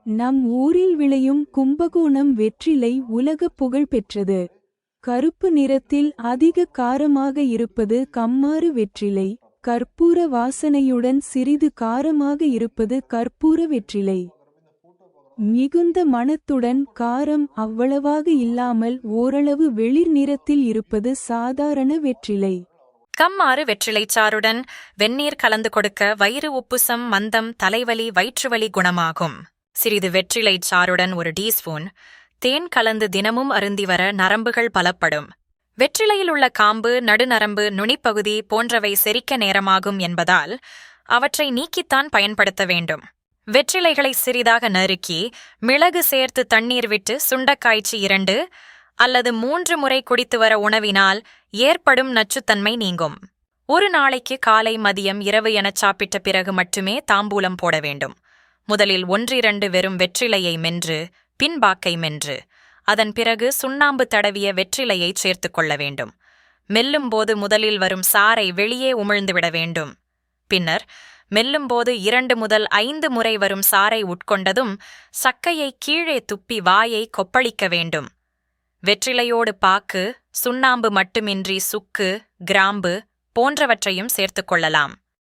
நம் ஊரில் விளையும் கும்பகோணம் வெற்றிலை உலக புகழ் பெற்றது. கருப்பு நிறத்தில் அதிக காரமாக இருப்பது கம்மாறு வெற்றிலை. கற்பூர வாசனையுடன் சிறிது காரமாக இருப்பது கற்பூர வெற்றிலை. மிகுந்த மணத்துடன் காரம் அவ்வளவாக இல்லாமல் ஓரளவு வெளிர் நிறத்தில் இருப்பது சாதாரண வெற்றிலை. கம்மாறு வெற்றிலைச்சாறுடன் வெந்நீர் கலந்து கொடுக்க வயிறு உப்புசம், மந்தம், தலைவலி, வயிற்றுவலி குணமாகும். சிறிது வெற்றிலைச் சாறுடன் ஒரு டீஸ்பூன் தேன் கலந்து தினமும் அருந்தி வர நரம்புகள் பலப்படும். வெற்றிலையில் உள்ள காம்பு, நடுநரம்பு, நுனிப்பகுதி போன்றவை செரிக்க நேரமாகும் என்பதால் அவற்றை நீக்கித்தான் பயன்படுத்த வேண்டும். வெற்றிலைகளை சிறிதாக நறுக்கி மிளகு சேர்த்து தண்ணீர் விட்டு சுண்டக்காய்ச்சி 2 அல்லது 3 முறை குடித்து வர உணவினால் ஏற்படும் நச்சுத்தன்மை நீங்கும். ஒரு நாளைக்கு காலை, மதியம், இரவு எனச் சாப்பிட்ட பிறகு மட்டுமே தாம்பூலம் போட வேண்டும். முதலில் 1-2 வெறும் வெற்றிலையை மென்று, பின்பாக்கை மென்று, அதன் பிறகு சுண்ணாம்பு தடவிய வெற்றிலையை சேர்த்து கொள்ள வேண்டும். மெல்லும்போது முதலில் வரும் சாறை வெளியே உமிழ்ந்துவிட வேண்டும். பின்னர் மெல்லும்போது 2 முதல் 5 முறை வரும் சாறை உட்கொண்டதும் சக்கையை கீழே துப்பி வாயை கொப்பளிக்க வேண்டும். வெற்றிலையோடு பாக்கு, சுண்ணாம்பு மட்டுமின்றி சுக்கு, கிராம்பு போன்றவற்றையும் சேர்த்துக் கொள்ளலாம்.